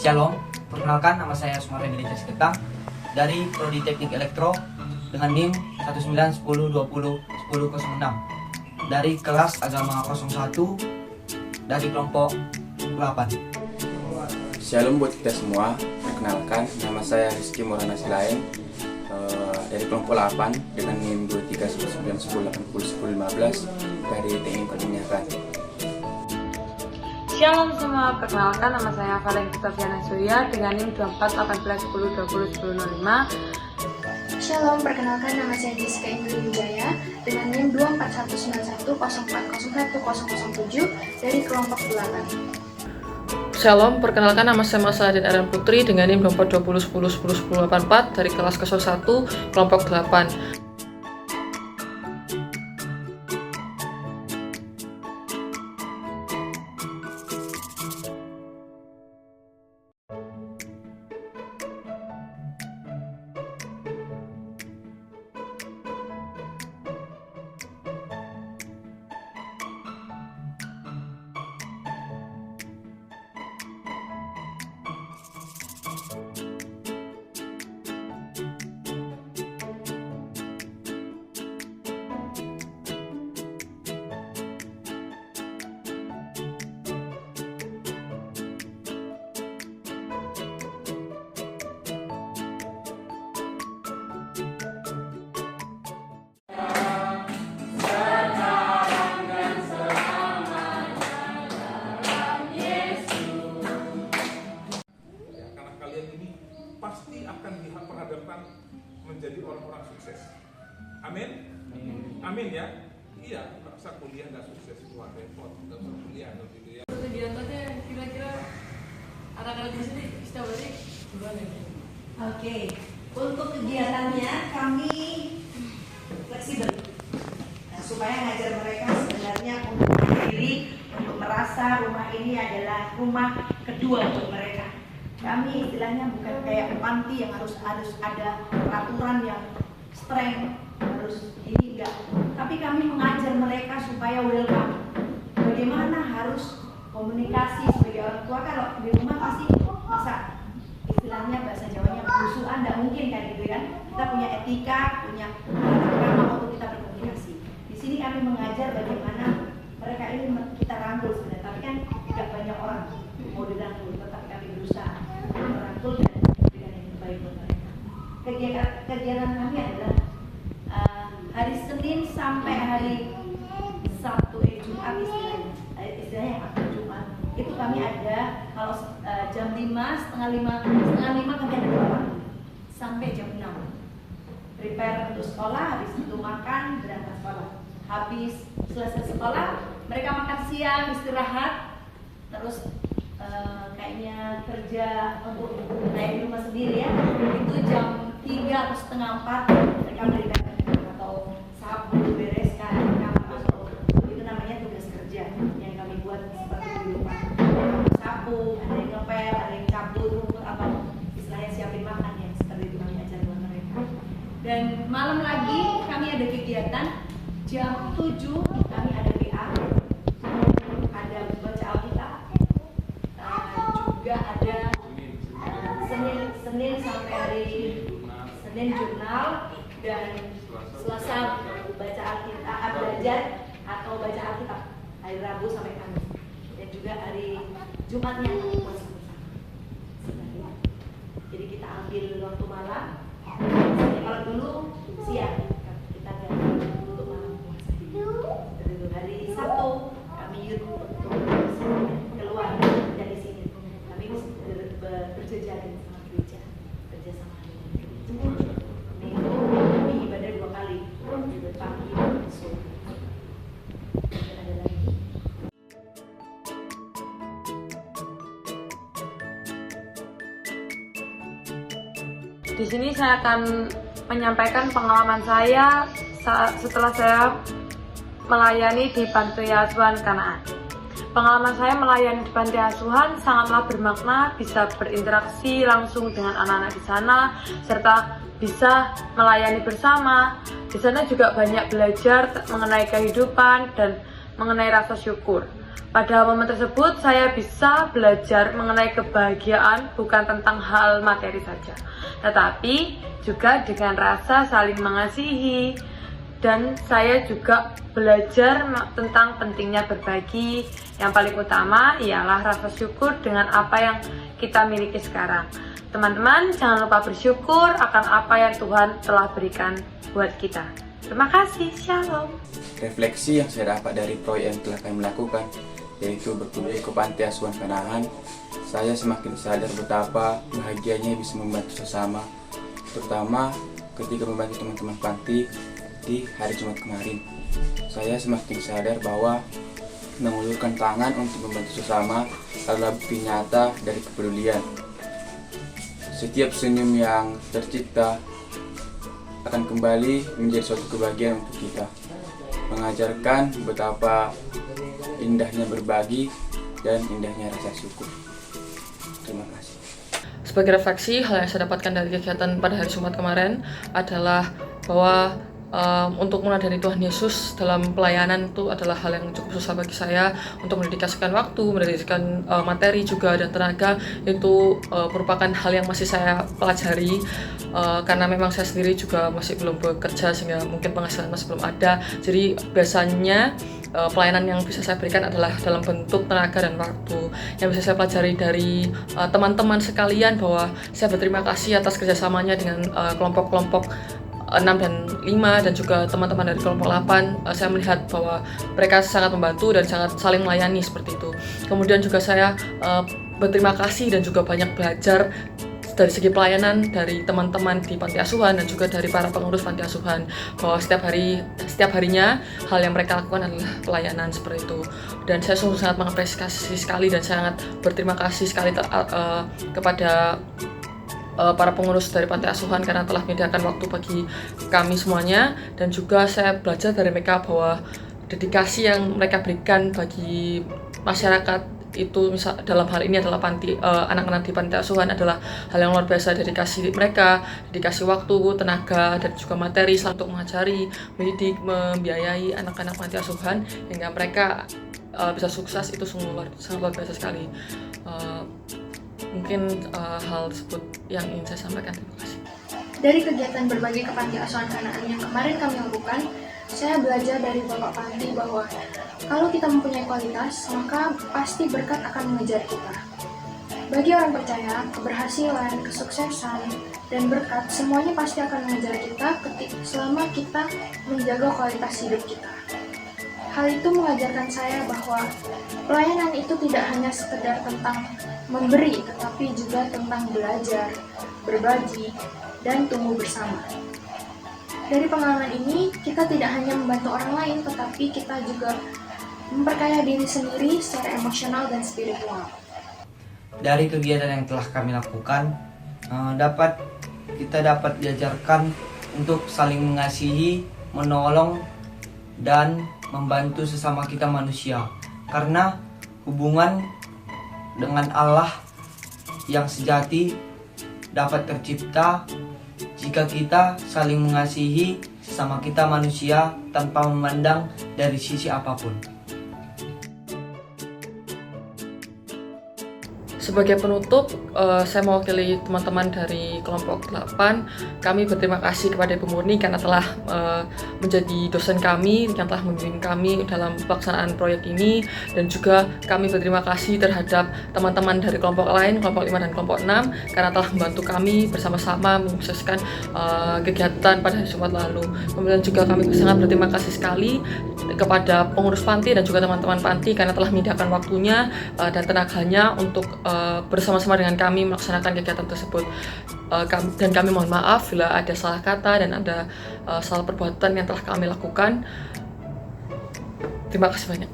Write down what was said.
Shalom, perkenalkan nama saya Sumardi Jas Ketang dari Prodi Teknik Elektro dengan NIM 1910201006 dari kelas Agama 01 dari kelompok 8. Shalom buat kita semua, perkenalkan nama saya Rizky Maulana Silaeng dari kelompok 8 dengan NIM 231910801015 dari Teknik Perminyakan. Shalom semua, perkenalkan nama saya Valentita Viana Surya dengan NIM 241810201005. Shalom, perkenalkan nama saya Jessica Indri Wijaya dengan NIM 241914011007 dari kelompok 8. Shalom, perkenalkan nama saya Masaladin Aaron Putri dengan NIM 2420101084 dari kelas Kesol 1 kelompok 8. Pasti akan diperhadapkan menjadi orang-orang sukses. Amin? Amin ya? Iya, masa kuliah nggak sukses itu repot, nggak usah kuliah gitu ya. Kegiatannya kira-kira anak-anak di sini bisa balik gimana? Oke, untuk kegiatannya kami fleksibel, supaya ngajar mereka sebenarnya untuk mandiri, untuk merasa rumah ini adalah rumah kedua untuk mereka. Kami istilahnya bukan kayak panti yang harus ada peraturan yang streng, harus ini enggak. Tapi kami mengajar mereka supaya welcome. Bagaimana harus komunikasi sebagai orang tua, kalau di rumah pasti masa istilahnya bahasa Jawanya berusuhan, enggak mungkin kan gitu kan. Kita punya etika, punya tata untuk kita berkomunikasi. Di sini kami mengajar bagaimana mereka ini kita rangkul sebenarnya, tapi kan tidak banyak orang mau dirangkul, tetapi kami berusaha merangkul dan dengan yang terbaik buat mereka. Kegiatan kami adalah hari Senin sampai hari Sabtu Jumat istilahnya yang akhir Jumat itu kami ada kalau jam 5, setengah lima kami ada keluar sampai jam 6 prepare untuk sekolah, habis itu makan, berangkat sekolah. Habis selesai sekolah mereka makan siang, istirahat, terus kayaknya kerja untuk naik di rumah sendiri ya, itu jam 3 atau setengah 4 mereka berikan atau sapu, bereskan kamar, atau itu namanya tugas kerja yang kami buat seperti di rumah. Sapu, ada yang ngepel, ada yang cabut rumput atau istilahnya siapin makan, yang seperti itu kami ajar buat mereka. Dan malam lagi kami ada kegiatan jam 7 kami ada PA, ada baca Alkitab, juga ada Senin sampai hari Senin jurnal, dan Selasa baca Alkitab, belajar atau baca Alkitab hari Rabu sampai Kamis, dan juga hari Jumatnya puasa bersama. Jadi kita ambil waktu malam. Kalau dulu siang kita ganti untuk malam puasa. Dari hari Sabtu kami keluar dari sini, kami berjejaring sama gereja, kerja sama gereja. Minggu kami ibadah 2 kali, pagi dan sore. Ada lagi. Di sini saya akan menyampaikan pengalaman saya setelah saya melayani di Panti Asuhan Kanaan. Pengalaman saya melayani di Panti Asuhan sangatlah bermakna, bisa berinteraksi langsung dengan anak-anak di sana, serta bisa melayani bersama. Di sana juga banyak belajar mengenai kehidupan dan mengenai rasa syukur. Pada momen tersebut saya bisa belajar mengenai kebahagiaan bukan tentang hal materi saja, tetapi juga dengan rasa saling mengasihi. Dan saya juga belajar tentang pentingnya berbagi. Yang paling utama ialah rasa syukur dengan apa yang kita miliki sekarang. Teman-teman, jangan lupa bersyukur akan apa yang Tuhan telah berikan buat kita. Terima kasih, Shalom. Refleksi yang saya dapat dari proyek yang telah kami lakukan, yaitu berkunjung ke Panti Asuhan Kanahan, saya semakin sadar betapa bahagianya bisa membantu sesama, terutama ketika membantu teman-teman panti di hari Jumat kemarin. Saya semakin sadar bahwa mengulurkan tangan untuk membantu sesama adalah bukti nyata dari kepedulian. Setiap senyum yang tercipta akan kembali menjadi suatu kebahagiaan untuk kita, mengajarkan betapa indahnya berbagi dan indahnya rasa syukur. Terima kasih. Sebagai refleksi, hal yang saya dapatkan dari kegiatan pada hari Jumat kemarin adalah bahwa untuk meladani Tuhan Yesus dalam pelayanan itu adalah hal yang cukup susah bagi saya. Untuk mendedikasikan waktu, mendedikasikan materi juga dan tenaga, itu merupakan hal yang masih saya pelajari, karena memang saya sendiri juga masih belum bekerja sehingga mungkin penghasilan masih belum ada. Jadi biasanya pelayanan yang bisa saya berikan adalah dalam bentuk tenaga dan waktu. Yang bisa saya pelajari dari teman-teman sekalian bahwa saya berterima kasih atas kerjasamanya dengan kelompok-kelompok 6 dan 5 dan juga teman-teman dari kelompok 8. Saya melihat bahwa mereka sangat membantu dan sangat saling melayani seperti itu. Kemudian juga saya berterima kasih dan juga banyak belajar dari segi pelayanan dari teman-teman di panti asuhan dan juga dari para pengurus panti asuhan, bahwa setiap harinya hal yang mereka lakukan adalah pelayanan seperti itu. Dan saya sungguh sangat mengapresiasi sekali dan sangat berterima kasih sekali kepada para pengurus dari panti asuhan karena telah menyediakan waktu bagi kami semuanya. Dan juga saya belajar dari mereka bahwa dedikasi yang mereka berikan bagi masyarakat itu, misal dalam hal ini adalah anak-anak di panti asuhan, adalah hal yang luar biasa. Dedikasi mereka, dedikasi waktu, tenaga, dan juga materi untuk mengajari, mendidik, membiayai anak-anak panti asuhan hingga mereka bisa sukses, itu sangat luar biasa sekali. Mungkin hal tersebut yang ingin saya sampaikan. Terima kasih. Dari kegiatan berbagi ke Panti Asuhan Kanaan yang kemarin kami lakukan, saya belajar dari Bapak Panti bahwa kalau kita mempunyai kualitas, maka pasti berkat akan mengejar kita. Bagi orang percaya, keberhasilan, kesuksesan, dan berkat semuanya pasti akan mengejar kita selama kita menjaga kualitas hidup kita. Hal itu mengajarkan saya bahwa pelayanan itu tidak hanya sekedar tentang memberi, tetapi juga tentang belajar, berbagi, dan tumbuh bersama. Dari pengalaman ini, kita tidak hanya membantu orang lain, tetapi kita juga memperkaya diri sendiri secara emosional dan spiritual. Dari kegiatan yang telah kami lakukan, kita dapat diajarkan untuk saling mengasihi, menolong, dan membantu sesama kita manusia. Karena hubungan dengan Allah yang sejati dapat tercipta jika kita saling mengasihi sesama kita manusia tanpa memandang dari sisi apapun. Sebagai penutup, saya mewakili teman-teman dari kelompok 8. Kami berterima kasih kepada Ibu Murni karena telah menjadi dosen kami, yang telah membimbing kami dalam pelaksanaan proyek ini. Dan juga kami berterima kasih terhadap teman-teman dari kelompok lain, kelompok 5 dan kelompok 6, karena telah membantu kami bersama-sama mensukseskan kegiatan pada hari Jumat lalu. Kemudian juga kami sangat berterima kasih sekali kepada pengurus panti dan juga teman-teman panti karena telah menyediakan waktunya dan tenaganya untuk bersama-sama dengan kami melaksanakan kegiatan tersebut. Dan kami mohon maaf bila ada salah kata dan ada salah perbuatan yang telah kami lakukan. Terima kasih banyak.